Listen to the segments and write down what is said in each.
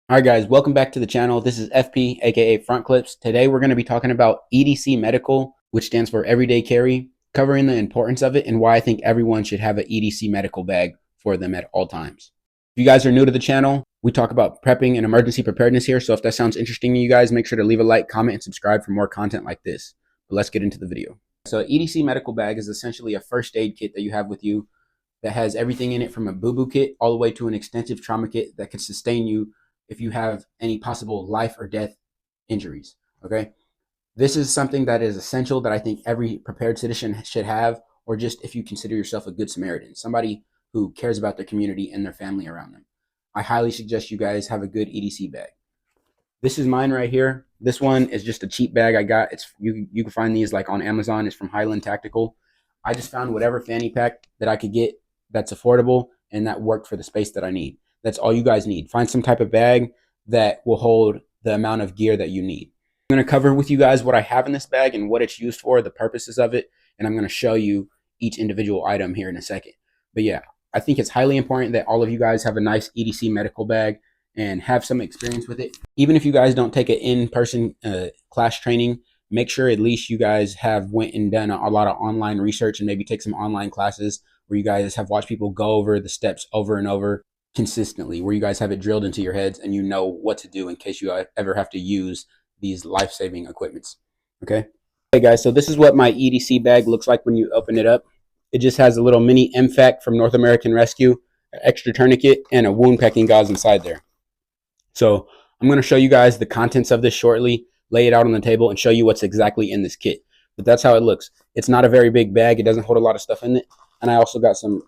Alright guys, welcome back to the channel. This is FP, aka Front Clips. Today we're going to be talking about EDC Medical, which stands for Everyday Carry, covering the importance of it and why I think everyone should have an EDC medical bag for them at all times. If you guys are new to the channel, we talk about prepping and emergency preparedness here, so if that sounds interesting to you guys, make sure to leave a like, comment, and subscribe for more content like this. But let's get into the video. So EDC Medical Bag is essentially a first aid kit that you have with you that has everything in it from a boo-boo kit all the way to an extensive trauma kit that can sustain you if you have any possible life or death injuries. Okay, this is something that is essential that I think every prepared citizen should have, or just if you consider yourself a good Samaritan, somebody who cares about their community and their family around them. I highly suggest you guys have a good EDC bag. This is mine right here. This one is just a cheap bag I got. It's you can find these like on Amazon. It's from Highland Tactical. I just found whatever fanny pack that I could get that's affordable and that worked for the space that I need. That's all you guys need. Find some type of bag that will hold the amount of gear that you need. I'm going to cover with you guys what I have in this bag and what it's used for, the purposes of it, and I'm going to show you each individual item here in a second. But yeah, I think it's highly important that all of you guys have a nice EDC medical bag and have some experience with it. Even if you guys don't take an in-person class training, make sure at least you guys have went and done a lot of online research and maybe take some online classes where you guys have watched people go over the steps over and over consistently, where you guys have it drilled into your heads and you know what to do in case you ever have to use these life-saving equipments. Okay guys, so this is what my EDC bag looks like when you open it up. It just has a little mini IFak from North American Rescue, an extra tourniquet, and a wound packing gauze inside there. So I'm going to show you guys the contents of this shortly, lay it out on the table, and show you what's exactly in this kit. But that's how it looks. It's not a very big bag. It doesn't hold a lot of stuff in it. And I also got some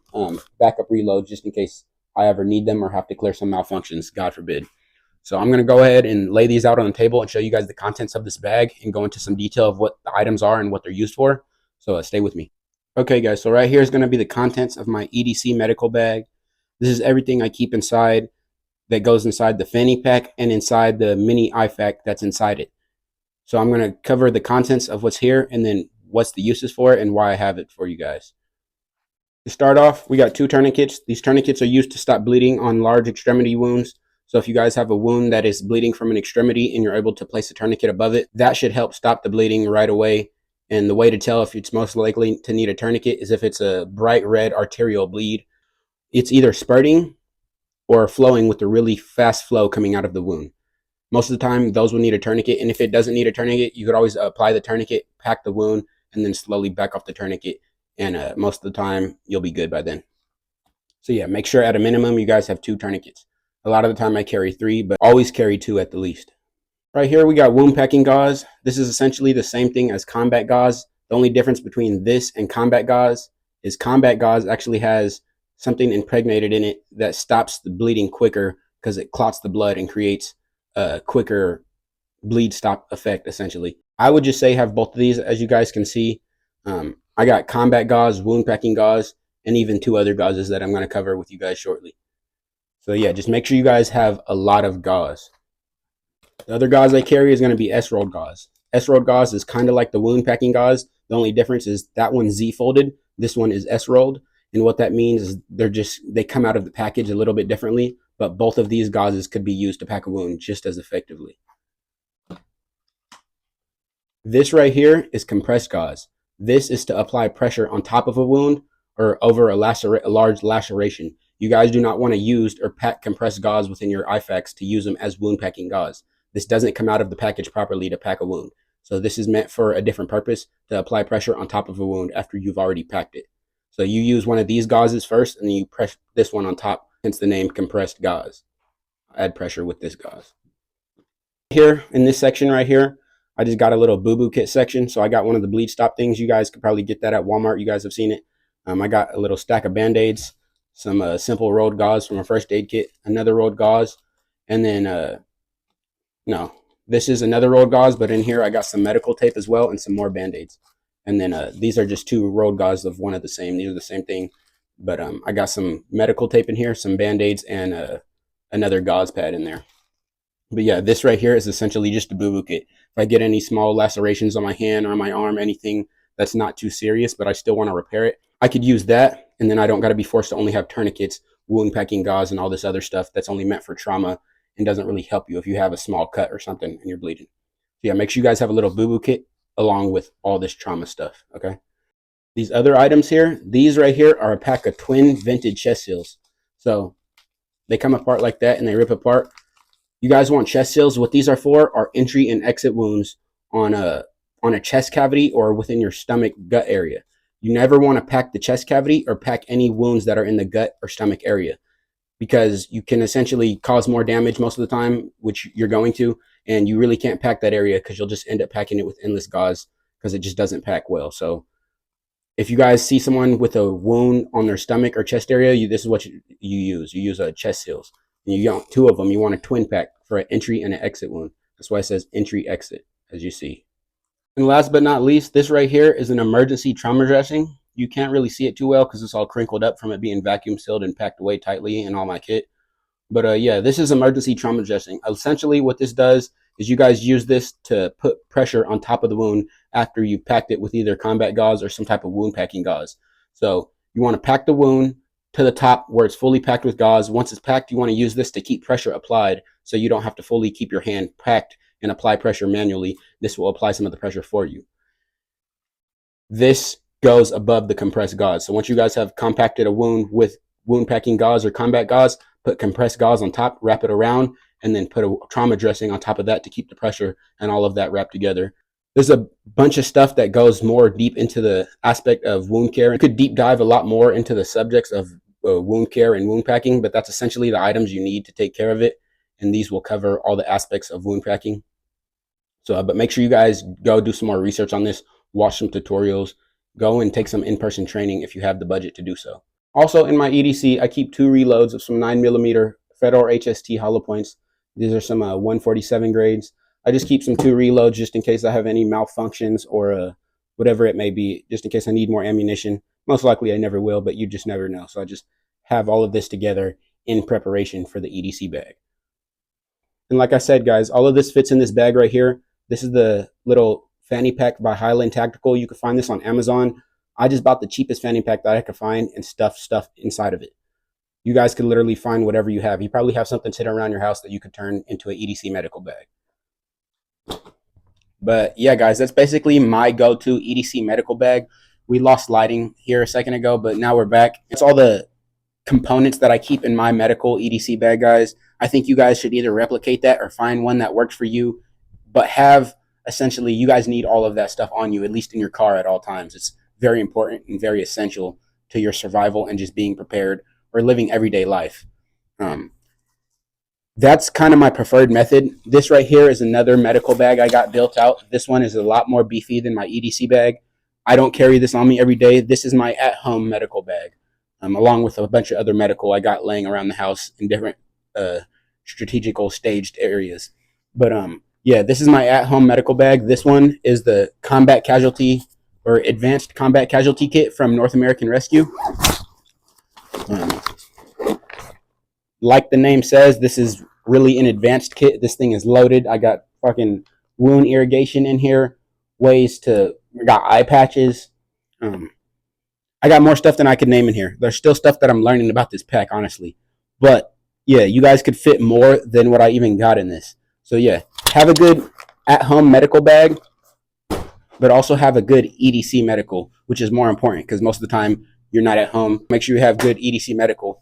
backup reloads just in case I ever need them or have to clear some malfunctions, God forbid. So I'm going to go ahead and lay these out on the table and show you guys the contents of this bag and go into some detail of what the items are and what they're used for. So stay with me. Okay guys, so right here is going to be the contents of my EDC medical bag. This is everything I keep inside that goes inside the fanny pack and inside the mini IFak that's inside it. So I'm going to cover the contents of what's here and then what's the uses for it and why I have it for you guys. To start off, we got two tourniquets. These tourniquets are used to stop bleeding on large extremity wounds. So if you guys have a wound that is bleeding from an extremity and you're able to place a tourniquet above it, that should help stop the bleeding right away. And the way to tell if it's most likely to need a tourniquet is if it's a bright red arterial bleed. It's either spurting or flowing with a really fast flow coming out of the wound. Most of the time, those will need a tourniquet. And if it doesn't need a tourniquet, you could always apply the tourniquet, pack the wound, and then slowly back off the tourniquet. And most of the time, you'll be good by then. So yeah, make sure at a minimum, you guys have two tourniquets. A lot of the time I carry three, but always carry two at the least. Right here, we got wound packing gauze. This is essentially the same thing as combat gauze. The only difference between this and combat gauze is combat gauze actually has something impregnated in it that stops the bleeding quicker because it clots the blood and creates a quicker bleed stop effect, essentially. I would just say have both of these, as you guys can see. I got combat gauze, wound packing gauze, and even two other gauzes that I'm going to cover with you guys shortly. So yeah, just make sure you guys have a lot of gauze. The other gauze I carry is going to be S-rolled gauze. S-rolled gauze is kind of like the wound packing gauze. The only difference is that one's Z-folded. This one is S-rolled. And what that means is they come out of the package a little bit differently, but both of these gauzes could be used to pack a wound just as effectively. This right here is compressed gauze. This is to apply pressure on top of a wound or over a large laceration. You guys do not want to use or pack compressed gauze within your IFAKs to use them as wound packing gauze. This doesn't come out of the package properly to pack a wound. So this is meant for a different purpose, to apply pressure on top of a wound after you've already packed it. So you use one of these gauzes first and then you press this one on top, hence the name compressed gauze. Add pressure with this gauze. Here in this section right here, I just got a little boo-boo kit section. So I got one of the bleed stop things. You guys could probably get that at Walmart. You guys have seen it. I got a little stack of Band-Aids, some simple rolled gauze from a first aid kit, another rolled gauze, and then, no, this is another rolled gauze, but in here I got some medical tape as well and some more Band-Aids. And then these are just two rolled gauze of one of the same. These are the same thing, but I got some medical tape in here, some Band-Aids, and another gauze pad in there. But yeah, this right here is essentially just a boo-boo kit. If I get any small lacerations on my hand or on my arm, anything that's not too serious, but I still want to repair it, I could use that. And then I don't got to be forced to only have tourniquets, wound packing gauze, and all this other stuff that's only meant for trauma and doesn't really help you if you have a small cut or something and you're bleeding. So yeah, make sure you guys have a little boo-boo kit along with all this trauma stuff, okay? These other items here, these right here are a pack of twin vented chest seals. So they come apart like that and they rip apart. You guys want chest seals. What these are for are entry and exit wounds on a chest cavity or within your stomach gut area. You never want to pack the chest cavity or pack any wounds that are in the gut or stomach area, because you can essentially cause more damage most of the time, which you're going to, and you really can't pack that area because you'll just end up packing it with endless gauze because it just doesn't pack well. So if you guys see someone with a wound on their stomach or chest area, this is what you use. You use a chest seals. And you want two of them. You want a twin pack for an entry and an exit wound. That's why it says entry exit, as you see. And last but not least, this right here is an emergency trauma dressing. You can't really see it too well because it's all crinkled up from it being vacuum sealed and packed away tightly in all my kit. But yeah, this is emergency trauma dressing. Essentially what this does is you guys use this to put pressure on top of the wound after you've packed it with either combat gauze or some type of wound packing gauze. So you want to pack the wound to the top where it's fully packed with gauze. Once it's packed, you want to use this to keep pressure applied so you don't have to fully keep your hand packed and apply pressure manually. This will apply some of the pressure for you. This goes above the compressed gauze. So once you guys have compacted a wound with wound packing gauze or combat gauze, put compressed gauze on top, wrap it around, and then put a trauma dressing on top of that to keep the pressure and all of that wrapped together. There's a bunch of stuff that goes more deep into the aspect of wound care. You could deep dive a lot more into the subjects of wound care and wound packing, but that's essentially the items you need to take care of it. And these will cover all the aspects of wound packing. So, but make sure you guys go do some more research on this, watch some tutorials, go and take some in-person training if you have the budget to do so. Also in my EDC, I keep 2 reloads of some 9mm Fedor HST hollow points. These are some 147 grades. I just keep some 2 reloads just in case I have any malfunctions or whatever it may be, just in case I need more ammunition. Most likely I never will, but you just never know. So I just have all of this together in preparation for the EDC bag. And like I said, guys, all of this fits in this bag right here. This is the little fanny pack by Highland Tactical. You can find this on Amazon. I just bought the cheapest fanny pack that I could find and stuff inside of it. You guys could literally find whatever you have. You probably have something sitting around your house that you could turn into an EDC medical bag. But yeah, guys, that's basically my go-to EDC medical bag. We lost lighting here a second ago, but now we're back. It's all the components that I keep in my medical EDC bag, guys. I think you guys should either replicate that or find one that works for you, but have essentially, you guys need all of that stuff on you, at least in your car at all times. It's very important and very essential to your survival and just being prepared or living everyday life. That's kind of my preferred method. This right here is another medical bag I got built out. This one is a lot more beefy than my EDC bag. I don't carry this on me every day. This is my at-home medical bag, along with a bunch of other medical I got laying around the house in different strategical staged areas. But yeah, this is my at-home medical bag. This one is the combat casualty or advanced combat casualty kit from North American Rescue. Like the name says, this is really an advanced kit. This thing is loaded. I got fucking wound irrigation in here, I got eye patches. I got more stuff than I could name in here. There's still stuff that I'm learning about this pack, honestly. But yeah, you guys could fit more than what I even got in this. So yeah, have a good at-home medical bag, but also have a good EDC medical, which is more important because most of the time you're not at home. Make sure you have good EDC medical.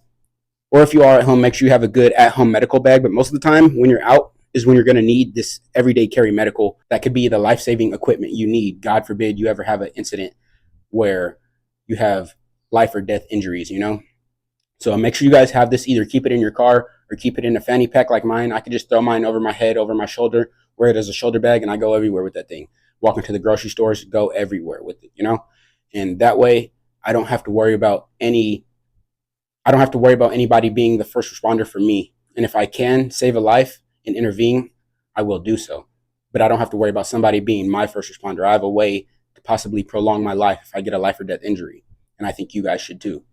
Or if you are at home, make sure you have a good at-home medical bag. But most of the time when you're out is when you're going to need this everyday carry medical. That could be the life-saving equipment you need. God forbid you ever have an incident where you have life or death injuries, you know? So make sure you guys have this. Either keep it in your car or keep it in a fanny pack like mine. I could just throw mine over my head, over my shoulder, wear it as a shoulder bag, and I go everywhere with that thing. Walk into the grocery stores, go everywhere with it, you know? And that way I don't have to worry about anybody being the first responder for me. And if I can save a life and intervene, I will do so. But I don't have to worry about somebody being my first responder. I have a way to possibly prolong my life if I get a life or death injury. And I think you guys should too.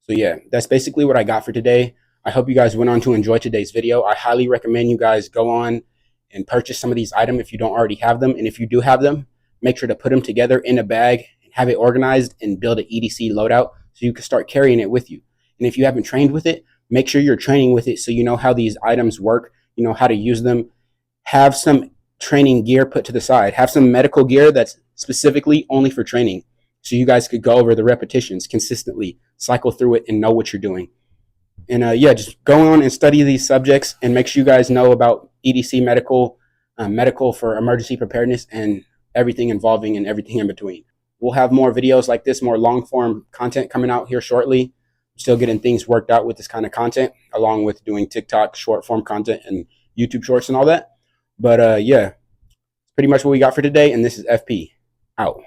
So yeah, that's basically what I got for today. I hope you guys went on to enjoy today's video. I highly recommend you guys go on and purchase some of these items if you don't already have them. And if you do have them, make sure to put them together in a bag, have it organized, and build an EDC loadout so you can start carrying it with you. And if you haven't trained with it, make sure you're training with it so you know how these items work. how to use them. Have some training gear put to the side. Have some medical gear that's specifically only for training, so you guys could go over the repetitions consistently, cycle through it, and know what you're doing. And yeah, just go on and study these subjects, and make sure you guys know about EDC medical, medical for emergency preparedness, and everything involving and everything in between. We'll have more videos like this, more long form content coming out here shortly. Still getting things worked out with this kind of content, along with doing TikTok short form content and YouTube shorts and all that. But yeah, pretty much what we got for today. And this is FP out.